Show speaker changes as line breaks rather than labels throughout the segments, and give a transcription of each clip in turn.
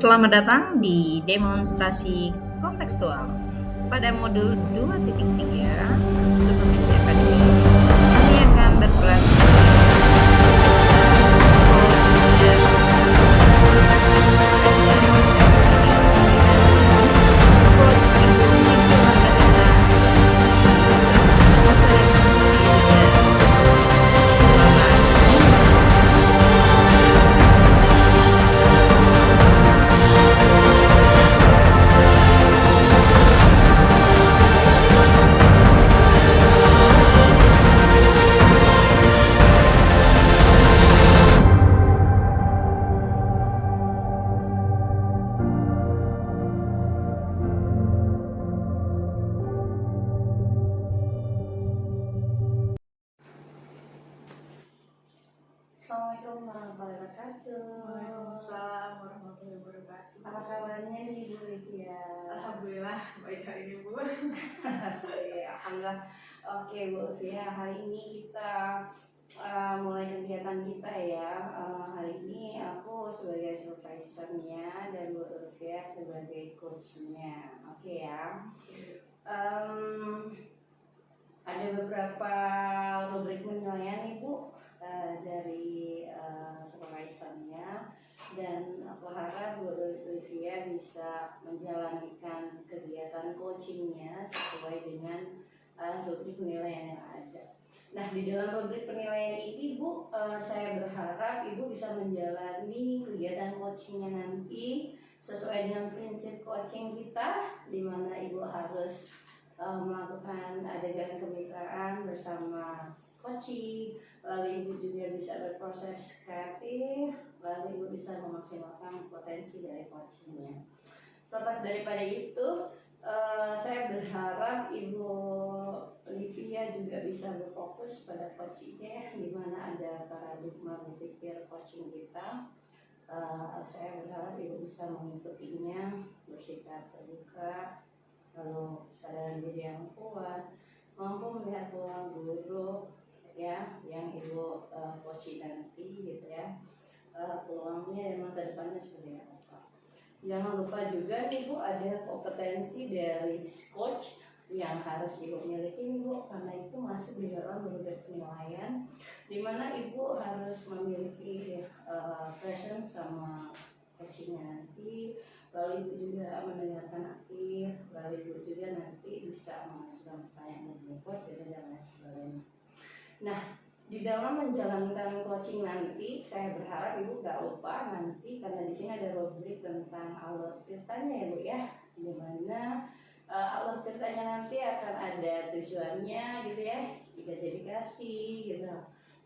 Selamat datang di demonstrasi kontekstual pada modul 2.3 Supervisi Akademi. Kami akan berperan
Assalamualaikum warahmatullahi wabarakatuh.
Waalaikumsalam warahmatullahi wabarakatuh.
Apa kabarnya nih Bu Lydia?
Alhamdulillah baik hari ini Bu.
Alhamdulillah. Oke Bu Lydia, hari ini kita mulai kegiatan kita ya. Hari ini aku sebagai supervisornya dan Bu Lydia sebagai coachnya. Oke ya. Ada beberapa rubrik penilaian nih Bu dari supervisornya, dan aku harap Bu Olivia bisa menjalankan kegiatan coachingnya sesuai dengan rubrik penilaian yang ada. Nah, di dalam rubrik penilaian ini Bu, saya berharap Ibu bisa menjalani kegiatan coachingnya nanti sesuai dengan prinsip coaching kita, di mana Ibu harus melakukan adegan kemitraan bersama coaching, lalu Ibu juga bisa berproses kreatif, lalu Ibu bisa memaksimalkan potensi dari coachingnya. Terlepas daripada itu, saya berharap Ibu Olivia juga bisa berfokus pada coachingnya, di mana ada paradigma berpikir coaching kita. Saya berharap Ibu bisa mengikutinya, bersikap terbuka, lalu kesadaran diri yang kuat, mampu melihat peluang buruk ya yang Ibu coaching nanti gitu ya, peluangnya dan masa depannya seperti apa. Jangan lupa juga nih Bu, ada kompetensi dari coach yang harus Ibu miliki Bu, karena itu masuk di dalam rubrik penilaian, di mana Ibu harus memiliki presence sama coachingnya nanti. Lalu Ibu juga mendengarkan aktif, lalu Ibu juga nanti bisa mengajukan pertanyaan dan report dan lain sebagainya. Nah, di dalam menjalankan coaching nanti, saya berharap Ibu gak lupa nanti, karena di sini ada rubrik tentang alur tirtanya ya Bu ya, di mana alur tirtanya nanti akan ada tujuannya gitu ya, identifikasi gitu,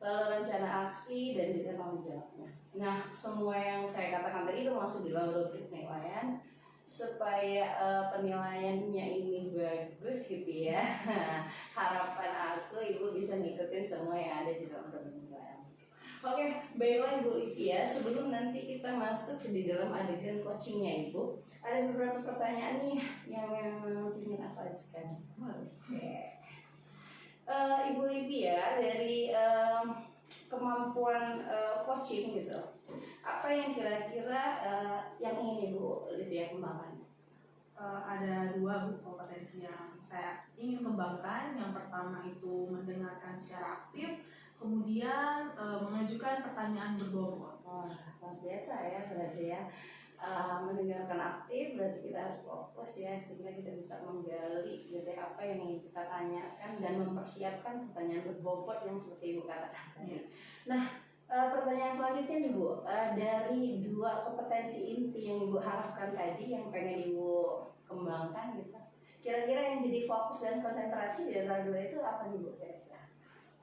lalu rencana aksi dan juga tanggung jawabnya. Nah, semua yang saya katakan tadi itu masuk di dalam rubrik penilaian supaya penilaiannya ini bagus gitu ya. Harapan aku Ibu bisa ngikutin semua yang ada di dalam rubrik penilaian. Oke, baiklah Ibu Olivia, sebelum nanti kita masuk di dalam adegan coachingnya Ibu, ada beberapa pertanyaan nih yang ingin aku ajukan. Oke. Ibu Olivia, dari kemampuan coaching gitu, apa yang kira-kira yang ingin Ibu Olivia kembangkan?
Ada dua Bu kompetensi yang saya ingin kembangkan. Yang pertama itu mendengarkan secara aktif, kemudian mengajukan pertanyaan berbobot.
Luar biasa ya berarti ya. Mendengarkan aktif berarti kita harus fokus ya, sehingga kita bisa menggali gitu apa yang ingin kita tanyakan dan mempersiapkan pertanyaan berbobot yang seperti Ibu katakan tadi. Nah, pertanyaan selanjutnya nih Bu, dari dua kompetensi inti yang Ibu harapkan tadi, yang pengen Ibu kembangkan gitu, kira-kira yang jadi fokus dan konsentrasi di antara dua itu apa nih Bu kira-kira?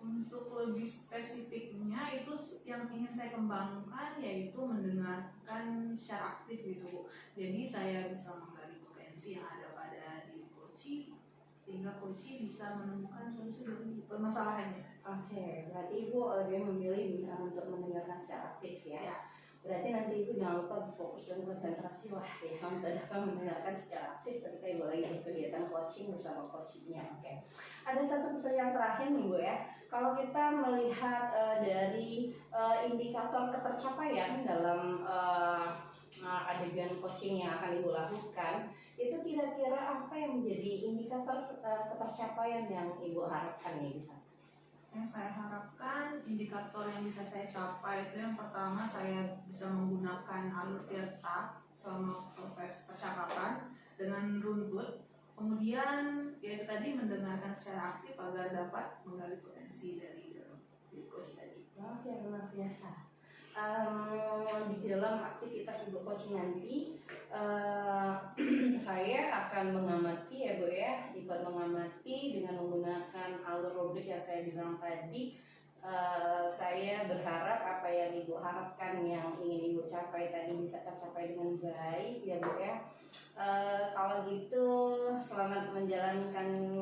Untuk lebih spesifiknya itu yang ingin saya kembangkan yaitu mendengarkan secara aktif gitu Bu. Jadi saya bisa menggali potensi yang ada pada diri coaching, sehingga coaching bisa menemukan solusi dari permasalahannya.
Oke, berarti Ibu lebih memilih untuk mendengarkan secara aktif ya. Berarti nanti Ibu jangan lupa fokus dan konsentrasi ya untuk dapat mendengarkan secara aktif ketika Ibu lagi berkegiatan coaching bersama coachingnya. Oke. Ada satu pertanyaan terakhir nih Bu ya. Kalau kita melihat dari indikator ketercapaian dalam adegan coaching yang akan Ibu lakukan, itu kira-kira apa yang menjadi indikator ketercapaian yang Ibu harapkan nih bisa?
Yang saya harapkan indikator yang bisa saya capai itu yang pertama, saya bisa menggunakan alur tirta selama proses percakapan dengan runtut. Kemudian ya itu tadi, mendengarkan secara aktif agar dapat menggali potensi dari dalam diri coach tadi.
Oke, luar biasa. Di dalam aktivitas Ibu coaching nanti, saya akan mengamati ya Bu ya, ikut mengamati dengan menggunakan alur rubrik yang saya bilang tadi. Saya berharap apa yang Ibu harapkan, yang ingin Ibu capai tadi bisa tercapai dengan baik ya Bu ya. Kalau gitu selamat menjalankan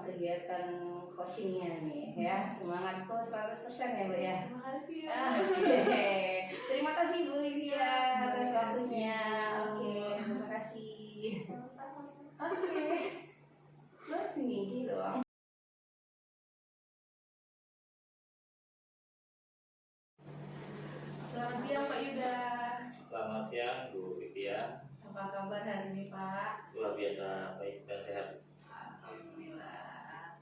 kegiatan coachingnya nih ya. Semangat full 100% ya Bu ya.
Terima kasih ya.
Oke. Terima kasih Bu Livia
Ya,
atas
terima
waktunya.
kasih.
Oke, terima kasih.
Sama-sama.
Oke. Buat sini doang.
Selamat siang Pak Yuda.
Selamat siang Bu Livia.
Apa kabar hari ini Pak?
Luar biasa baik dan sehat.
Alhamdulillah.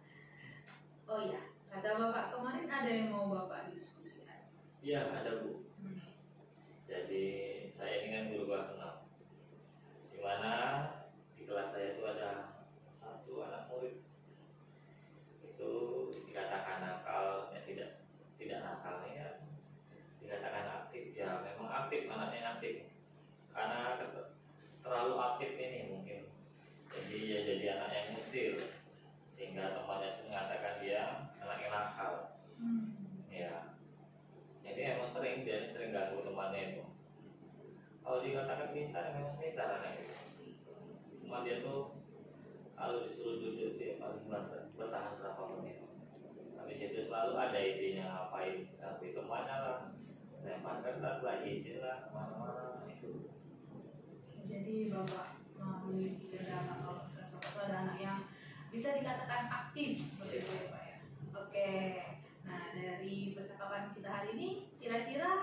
Oh iya, kata Bapak kemarin ada yang mau Bapak diskusikan.
Iya ada Bu.
Hmm.
Jadi saya ini kan guru kelas 6, di mana di kelas saya itu ada satu anak murid itu dikatakan nakal, ya tidak nakal ya, dikatakan aktif, ya memang aktif, anaknya aktif karena terlalu aktif ini mungkin. Jadi ya jadi anak yang ngusir, sehingga temannya itu mengatakan dia anak yang nakal. Ya, jadi emang dia sering ganggu temannya itu. Kalau dikatakan pintar, memang pintar anak itu. Cuma dia tuh kalau disuruh duduk dia paling bertahan berapa menit. Habis itu selalu ada idenya ngapain, tapi temannya lah, lempar kertas lah, izin lah, kemana-mana itu.
Jadi Bapak melalui kendala kalau Bapak itu ada anak yang bisa dikatakan aktif seperti itu ya Pak ya. Oke, nah dari percakapan kita hari ini kira-kira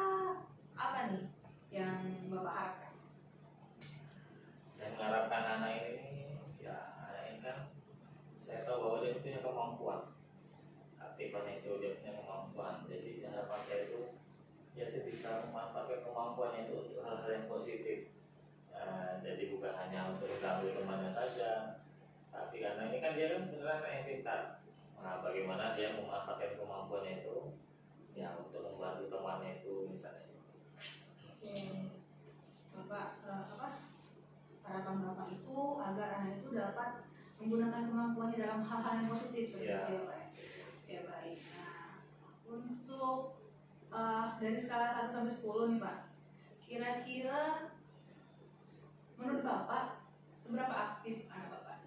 apa nih yang Bapak harapkan?
Saya mengharapkan anak ini, ya anak ini kan saya tahu bahwa dia punya kemampuan, aktifan itu dia punya kemampuan. Jadi harapan saya itu dia tuh bisa memanfaatkan kemampuannya itu untuk hal-hal yang positif. Jadi bukan hanya untuk mengganggu temannya saja, tapi karena ini kan dia kan sebenarnya anak yang pintar. Nah, bagaimana dia memanfaatkan kemampuannya itu ya untuk membantu temannya itu misalnya.
Oke, Bapak harapan Bapak itu agar anak itu dapat menggunakan kemampuannya dalam hal-hal yang positif seperti
Ya.
itu ya Pak. Ya baik. Nah, untuk dari skala 1 sampai 10 nih Pak, kira-kira menurut Bapak seberapa aktif anak Bapak?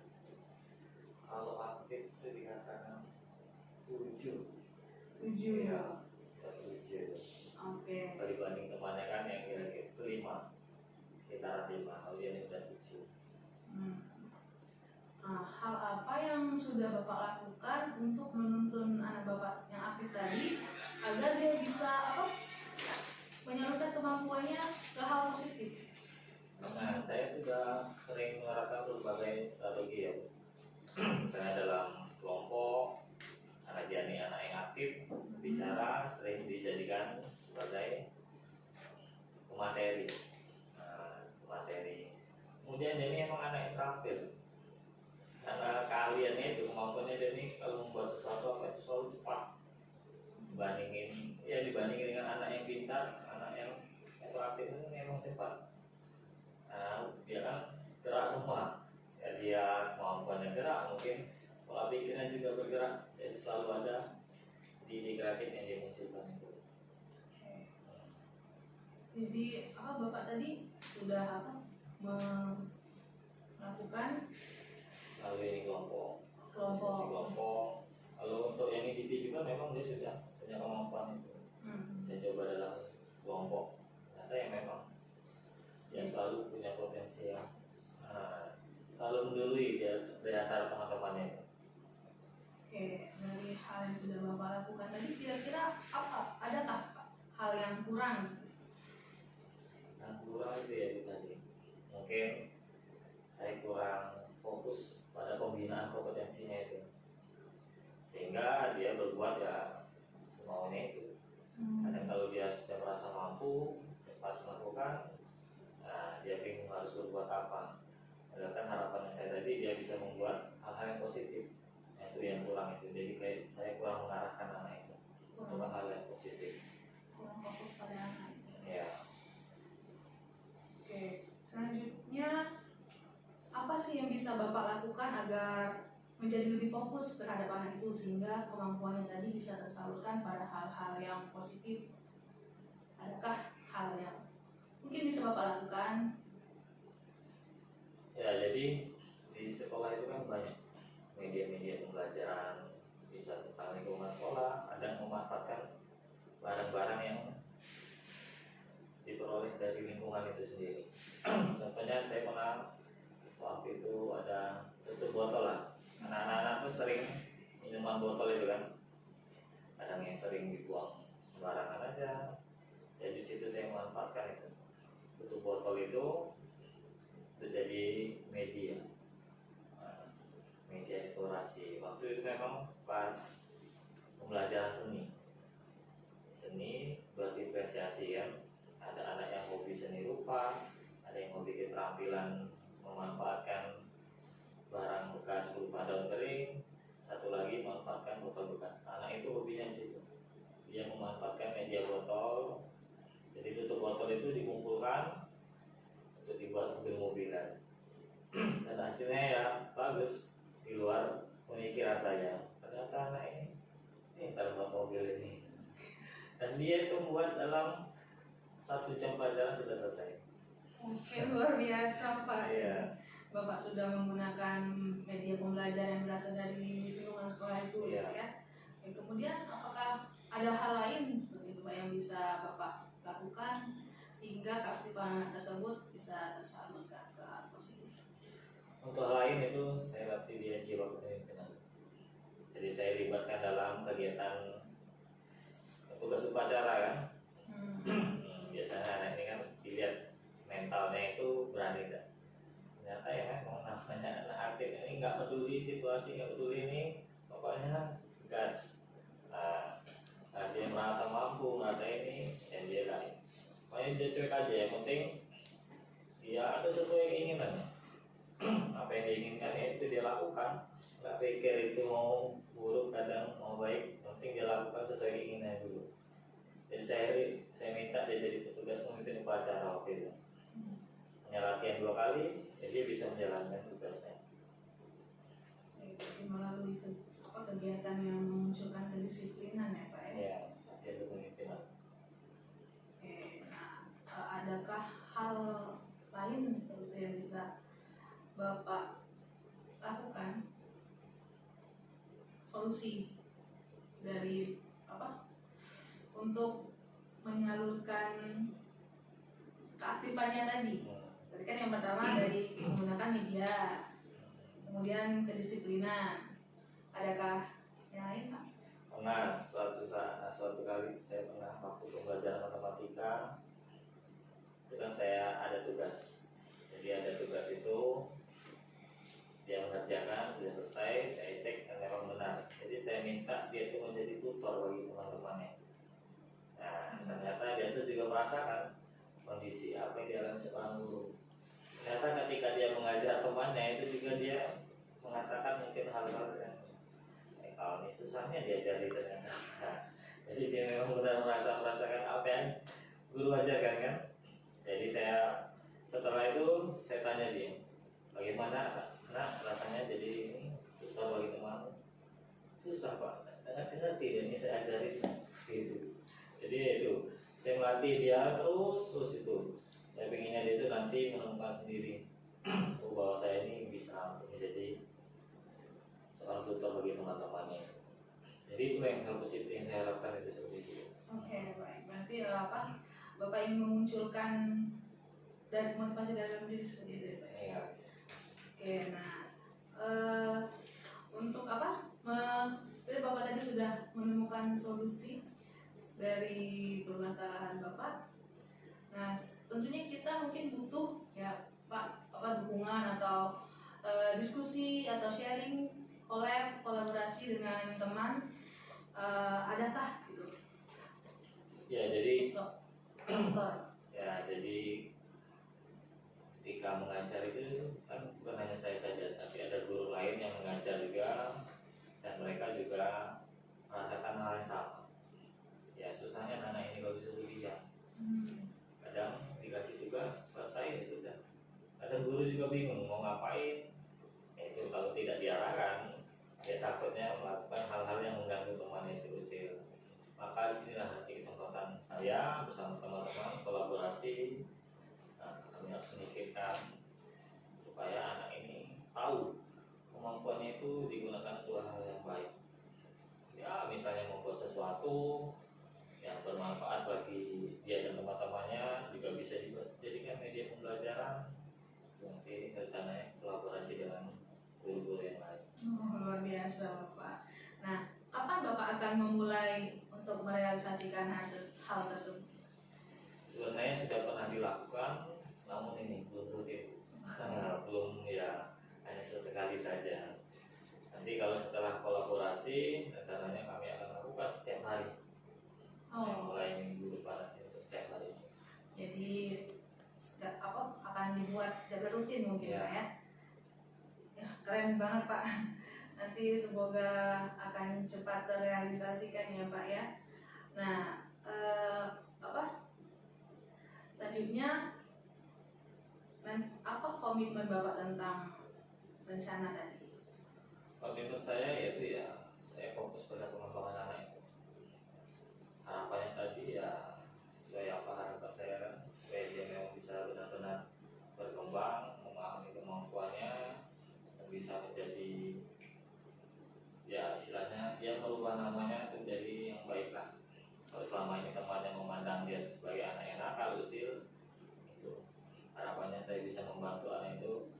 Kalau aktif itu dikatakan 7.
7 ya.
7.
Oke.
Kalau dibanding temannya kan yang kira-kira itu 5, sekitar 5. Kalau dia ini udah 7.
Nah, hal apa yang sudah Bapak lakukan untuk menuntun anak Bapak yang aktif tadi agar dia bisa menyalurkan kemampuannya ke hal positif?
Nah, saya sudah sering menerapkan berbagai strategi ya. Misalnya dalam kelompok, anak dia ini anak yang aktif, bicara sering dijadikan sebagai pemateri. Nah, pemateri. Kemudian dia ini emang anak yang terampil. Karena keahliannya itu, kemampuannya dia ini kalau membuat sesuatu apa itu selalu cepat. Dibandingin dengan anak yang pintar, anak yang aktif itu memang cepat. Nah, dia kan gerak semua. Ya, dia kemampuannya gerak, mungkin pola pikirnya juga bergerak. Jadi selalu ada ide kreatif yang dia munculkan itu.
Jadi Bapak tadi sudah melakukan
Lalu ini kelompok.
kelompok.
Kalau untuk yang individu juga memang dia sudah punya kemampuan itu. Saya coba dalam kelompok. Ternyata yang memang dia selalu punya potensi yang selalu mendului dia dari antara teman-temannya itu.
Oke, dari hal yang sudah Bapak lakukan tadi kira-kira adakah Pak hal yang kurang?
Yang kurang itu ya itu tadi. Mungkin saya kurang fokus pada pembinaan kompetensinya itu, sehingga dia berbuat ya semaunya itu. Kadang kalau dia sudah merasa mampu cepat melakukan, nah dia bingung harus berbuat apa. Padahal harapannya saya tadi dia bisa membuat hal-hal yang positif. Nah, itu yang kurang itu. Jadi kayak saya kurang mengarahkan anak itu untuk hal yang positif.
Kurang fokus pada anak itu.
Ya.
Oke, selanjutnya apa sih yang bisa Bapak lakukan agar menjadi lebih fokus terhadap anak itu sehingga kemampuannya tadi bisa tersalurkan pada hal-hal yang positif? Adakah hal yang mungkin bisa Bapak lakukan?
Ya, jadi di sekolah itu kan banyak media-media pembelajaran, bisa tentang lingkungan sekolah, ada yang memanfaatkan barang-barang yang diperoleh dari lingkungan itu sendiri. Contohnya saya pernah waktu itu ada tutup botol lah. Anak-anak tuh sering minuman botol itu kan, kadang yang sering dibuang sembarangan aja. Jadi situ saya memanfaatkan itu tutup botol itu jadi media media eksplorasi. Waktu itu memang pas pembelajaran seni berdiferensiasi kan, ada anak yang hobi seni rupa, ada yang hobi keterampilan memanfaatkan barang bekas berupa daun kering, satu lagi memanfaatkan botol bekas. Anak itu hobinya di situ, dia memanfaatkan media botol. Jadi tutup botol itu dikumpulkan untuk dibuat mobil-mobilan dan hasilnya ya bagus, di luar pemikiran saya. Ternyata anak ini buat mobil ini, dan dia itu membuat dalam 1 jam pelajaran sudah selesai.
Oke, luar biasa Pak.
Iya.
Bapak sudah menggunakan media pembelajaran yang berasal dari lingkungan sekolah itu,
Iya.
ya. Dan kemudian apakah ada hal lain seperti itu Pak yang bisa Bapak lakukan sehingga keaktifan anak tersebut bisa tersalurkan ke hal positif?
Untuk hal lain itu saya latih dia jiwa kepemimpinan. Jadi saya libatkan dalam kegiatan tugas upacara kan. Biasanya anak ini kan dilihat mentalnya itu berani kan. Ternyata ya memang namanya anak aktif ini nggak peduli situasi, nggak peduli ini, pokoknya gas. Nah, dia merasa mampu, merasa ini, dan dia lain. Pokoknya dia cuek aja, yang penting dia ada sesuai keinginannya. Apa yang diinginkan ya itu dia lakukan. Nggak pikir itu mau buruk kadang mau baik, yang penting dia lakukan sesuai keinginannya dulu. Jadi saya minta dia jadi petugas pemimpin upacara waktu itu. Hanya latihan 2 kali, jadi dia bisa menjalankan tugasnya.
Jadi melalui itu kegiatan yang memunculkan kedisiplinan ya Pak ya?
Ya, latihan kepemimpinan.
Oke, nah adakah hal lain seperti itu yang bisa Bapak lakukan? Solusi dari apa? Untuk menyalurkan keaktifannya tadi. Tadi kan yang pertama dari menggunakan media, kemudian kedisiplinan. Adakah yang lain Pak?
Pernah suatu kali saya pernah waktu pembelajaran matematika itu kan saya ada tugas. Jadi ada tugas itu dia mengerjakan sudah selesai, saya cek dan memang benar. Jadi saya minta dia itu menjadi tutor bagi teman-temannya. Nah, ternyata dia itu juga merasakan kondisi apa yang dialami seorang guru. Ternyata ketika dia mengajar temannya itu juga dia mengatakan mungkin hal-hal yang kalau ini susahnya diajari ternyata. Jadi dia memang benar merasakan apa yang guru ajarkan kan. Jadi saya setelah itu saya tanya dia, bagaimana nak rasanya jadi ini tutor bagi teman? Susah Pak, ngerti dan ini saya ajari gitu. Jadi itu saya melatih dia terus itu. Saya pengennya dia itu nanti menemukan sendiri bahwa saya ini bisa menjadi seorang tutor bagi teman-temannya. Jadi itu yang hal positif yang saya harapkan itu seperti itu.
Oke, baik. Berarti Bapak ingin memunculkan dan motivasi dalam diri seperti itu ya Pak?
Iya.
Oke, nah untuk apa? Seperti Bapak tadi sudah menemukan solusi dari permasalahan Bapak. Nah, tentunya kita mungkin butuh ya Pak dukungan atau diskusi atau sharing, kolaborasi dengan teman. Adakah gitu?
Ya jadi
Sosok mentor.
ya jadi ketika mengajar itu kan bukan hanya saya saja, tapi ada guru lain yang mengajar juga, dan mereka juga merasakan hal yang sama. Ya susahnya anak ini kalau disuruh diam, kadang dikasih tugas selesai ya sudah. Kadang guru juga bingung mau ngapain. Ya, itu kalau tidak diarahkan, ya takutnya melakukan hal-hal yang mengganggu teman yang diusir. Maka disinilah nanti kesempatan saya bersama teman-teman kolaborasi. Nah, kami harus memikirkan supaya anak ini tahu kemampuannya itu digunakan untuk hal yang baik. Ya misalnya membuat sesuatu yang bermanfaat bagi dia dan teman-temannya, juga bisa dijadikan media pembelajaran. Nanti rencananya kolaborasi dengan guru-guru yang lain.
Luar biasa Bapak. Nah, kapan Bapak akan memulai untuk merealisasikan hal tersebut?
Sebenarnya sudah pernah dilakukan, namun ini belum rutin. Belum, ya hanya sesekali saja. Nanti kalau setelah kolaborasi, rencananya kami akan lakukan setiap hari. Mulai minggu depan untuk setiap hari.
Jadi akan dibuat jadwal rutin mungkin
Ya.
Pak ya? Ya, keren banget Pak. Nanti semoga akan cepat terrealisasikan ya Pak ya. Nah, selanjutnya apa komitmen Bapak tentang rencana tadi?
Komitmen saya yaitu ya saya fokus pada pengembangan anak itu. Harapannya tadi ya sesuai apa harapan saya kan, supaya dia memang bisa benar-benar berkembang, memahami kemampuannya, dan bisa menjadi, ya istilahnya dia merubah namanya itu menjadi yang baik lah. Kalau selama ini temannya memandang dia sebagai anak yang nakal, usil, itu harapannya saya bisa membantu anak itu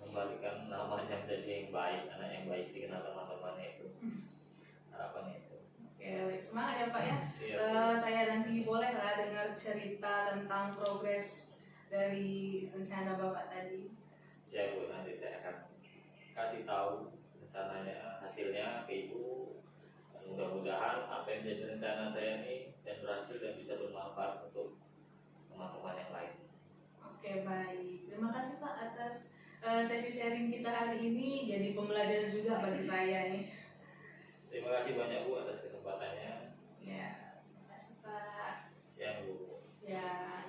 membalikan namanya menjadi yang baik, anak yang baik dikenal teman-temannya itu. Harapannya itu.
Oke, semangat ya Pak ya.
Siap.
Saya nanti boleh lah dengar cerita tentang progres dari rencana Bapak tadi.
Siap Bu, nanti saya akan kasih tahu rencananya, hasilnya ke Ibu. Dan mudah-mudahan apa yang menjadi rencana saya ini dan berhasil dan bisa bermanfaat untuk teman-teman yang lain.
Oke, baik. Terima kasih Pak atas sesi sharing kita hari ini. Jadi pembelajaran juga bagi saya nih.
Terima kasih banyak Bu atas kesempatannya.
Ya, terima kasih Pak.
Siang Bu.
Ya.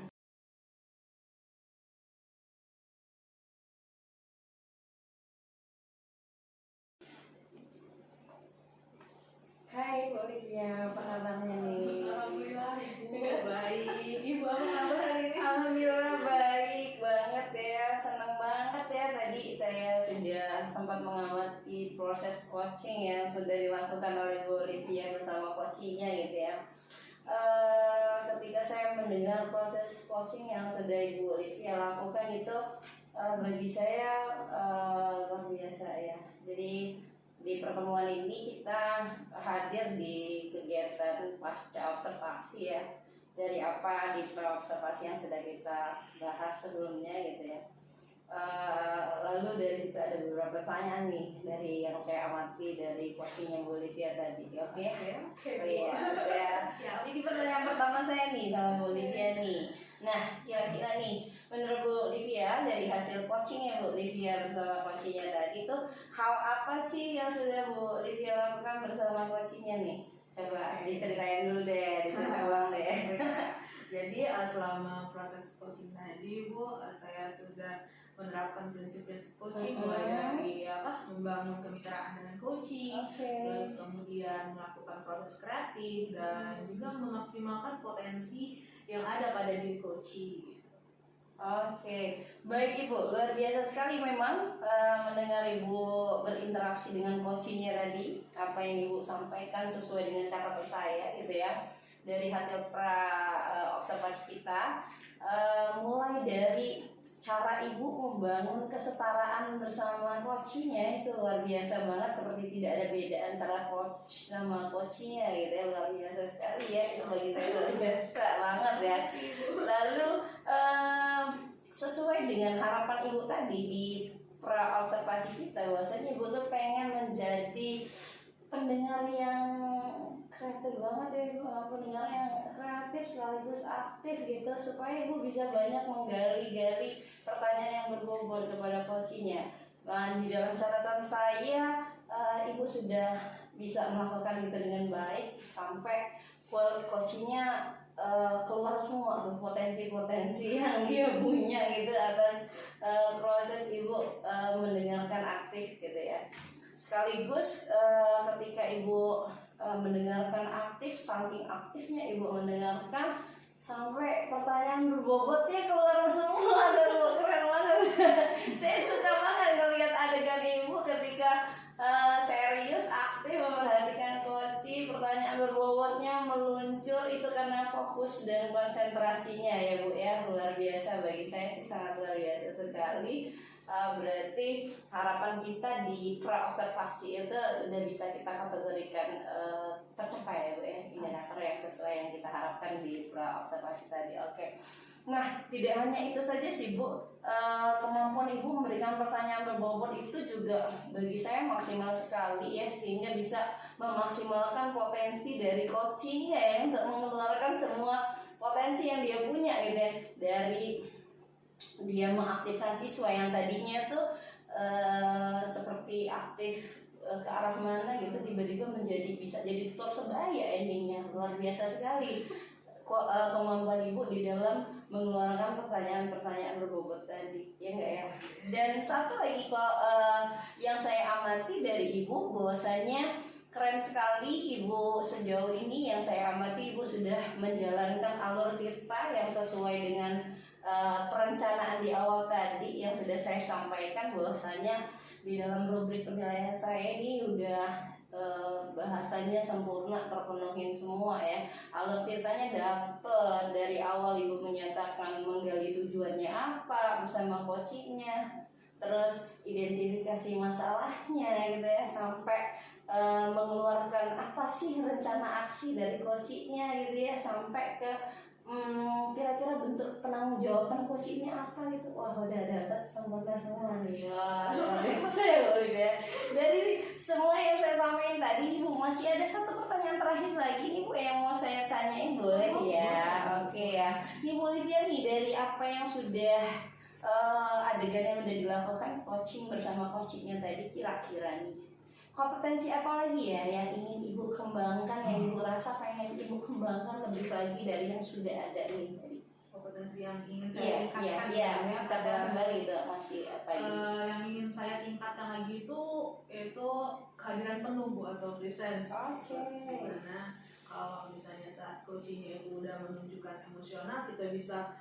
Hai Bu Olivia, apa kabarnya nih?
Alhamdulillah Ibu baik. Ibu apa kabar hari ini?
Alhamdulillah baik banget ya, senang banget ya. Tadi saya sudah sempat mengamati proses coaching yang sudah dilakukan oleh Bu Olivia bersama coachingnya gitu ya. Ketika saya mendengar proses coaching yang sudah Ibu Olivia lakukan itu bagi saya luar biasa ya. Jadi di pertemuan ini kita hadir di kegiatan pasca observasi ya, dari apa di observasi yang sudah kita bahas sebelumnya gitu ya. Lalu dari situ ada beberapa pertanyaan nih dari yang saya amati dari coachingnya Bu Olivia tadi. Oke. Iya, ini pertanyaan pertama saya nih sama Bu Olivia nih. Nah, kira-kira nih menurut Bu Olivia dari hasil coachingnya Bu Olivia bersama coachingnya tadi itu hal apa sih yang sudah Bu Olivia lakukan bersama coachingnya nih? Coba diceritain dulu deh, diceritain ulang deh.
Jadi selama proses coaching tadi Bu, saya sudah menerapkan prinsip-prinsip coaching mulai dari membangun kemitraan dengan coaching, terus kemudian melakukan proses kreatif dan juga memaksimalkan potensi yang ada pada diri coaching.
Oke, baik Ibu, luar biasa sekali memang mendengar Ibu berinteraksi dengan coachingnya tadi. Apa yang Ibu sampaikan sesuai dengan catatan saya gitu ya. Dari hasil observasi kita, mulai dari cara ibu membangun kesetaraan bersama coachnya itu luar biasa banget, seperti tidak ada beda antara coach sama coachnya gitu ya, luar biasa sekali ya, itu bagi saya luar biasa banget ya. Lalu sesuai dengan harapan ibu tadi di pra observasi kita, bahwasanya ibu tuh pengen menjadi pendengar yang kreatif banget ya ibu, pendengar yang kreatif sekaligus aktif gitu, supaya ibu bisa banyak menggali-gali pertanyaan yang berbobot kepada coachnya. Nah, di dalam catatan saya ibu sudah bisa melakukan itu dengan baik sampai coachnya keluar semua tuh potensi-potensi yang dia punya gitu atas proses ibu mendengarkan aktif gitu ya. Sekaligus ketika ibu mendengarkan aktif, saking aktifnya ibu mendengarkan sampai pertanyaan berbobotnya keluar semua. Aduh, keren banget. Saya suka banget ngelihat adegan ibu ketika serius, aktif, memperhatikan coaching, pertanyaan berbobotnya meluncur, itu karena fokus dan konsentrasinya ya Bu ya, luar biasa, bagi saya sih sangat luar biasa sekali. Berarti harapan kita di pra observasi itu udah bisa kita kategorikan tercapai ya Bu ya, indikator yang sesuai yang kita harapkan di pra observasi tadi. Oke. Nah, tidak hanya itu saja sih Bu, kemampuan ibu memberikan pertanyaan berbobot itu juga bagi saya maksimal sekali ya, sehingga bisa memaksimalkan potensi dari coachingnya ya, untuk mengeluarkan semua potensi yang dia punya gitu ya, dari dia mengaktifkan siswa yang tadinya tuh seperti aktif ke arah mana gitu, tiba-tiba bisa jadi tutor sebaya, endingnya luar biasa sekali kemampuan ibu di dalam mengeluarkan pertanyaan-pertanyaan berbobot tadi, ya enggak ya. Dan satu lagi kok yang saya amati dari ibu, bahwasanya keren sekali ibu sejauh ini yang saya amati, ibu sudah menjalankan alur tirta yang sesuai dengan perencanaan di awal tadi yang sudah saya sampaikan, bahwasanya di dalam rubrik penilaian saya ini udah bahasanya sempurna, terpenuhin semua ya. Alur tirtanya dapet dari awal, ibu menyatakan menggali tujuannya apa bersama coachingnya, terus identifikasi masalahnya gitu ya, sampai mengeluarkan apa sih rencana aksi dari coachingnya gitu ya, sampai ke kira-kira bentuk penanggung-jawaban coachingnya apa gitu. Wah, udah dapat sempurna semua nih. Wah, saya boleh ya. Dari semua yang saya sampaikan tadi, Ibu masih ada satu pertanyaan terakhir lagi nih Bu yang mau saya tanyain, boleh ya? Oke ya. Nih Bu Livia nih, dari apa yang sudah adegan yang sudah dilakukan coaching bersama coachingnya tadi, kira-kira nih kompetensi apa lagi ya yang ingin ibu kembangkan, yang ibu rasa pengen ibu kembangkan lebih lagi dari yang sudah ada nih tadi?
Kompetensi yang ingin saya tingkatkan
ya, katakan kembali itu masih apa ini?
Yang ingin saya tingkatkan lagi itu yaitu kehadiran penuh Bu, atau presence.
Oke.
Karena kalau misalnya saat coaching itu udah menunjukkan emosional, kita bisa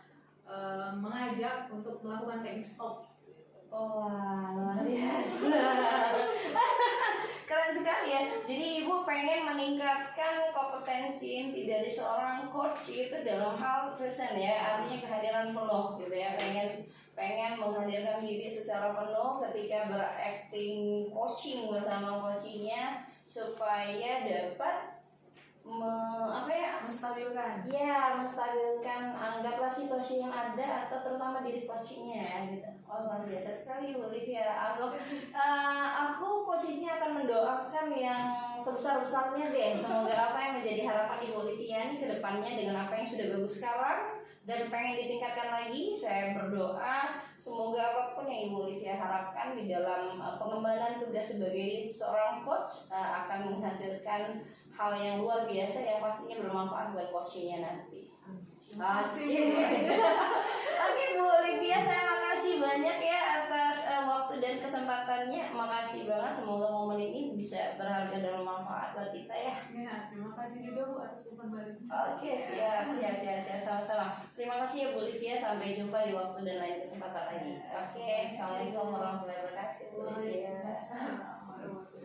mengajak untuk melakukan teknik stop.
Wah, luar biasa. Keren sekali ya. Jadi ibu pengen meningkatkan kompetensi inti dari seorang coach itu dalam hal present ya, artinya kehadiran penuh gitu ya. Pengen menghadirkan diri secara penuh ketika berakting coaching bersama coachingnya, supaya dapat
menstabilkan.
Ya, menstabilkan, anggaplah situasi yang ada atau terutama diri coachingnya ya gitu. Oh, luar biasa sekali Bu Livia. Aku posisinya akan mendoakan yang sebesar-besarnya deh. Semoga apa yang menjadi harapan Ibu Livia ini ke depannya dengan apa yang sudah bagus sekarang dan pengen ditingkatkan lagi, saya berdoa semoga apapun yang Ibu Livia harapkan di dalam pengembangan tugas sebagai seorang coach akan menghasilkan hal yang luar biasa yang pastinya bermanfaat buat coachingnya nanti. Oke Bu Livia, saya makasih banyak ya atas waktu dan kesempatannya. Makasih banget, semoga momen ini bisa berharga dan bermanfaat buat kita ya.
Ya, terima kasih juga Bu atas umpan baliknya.
Oke, siap, sama-sama. Terima kasih ya Bu Livia, sampai jumpa di waktu dan lain kesempatan lagi. Oke, assalamualaikum warahmatullahi wabarakatuh.
Waalaikumsalam warahmatullahi wabarakatuh.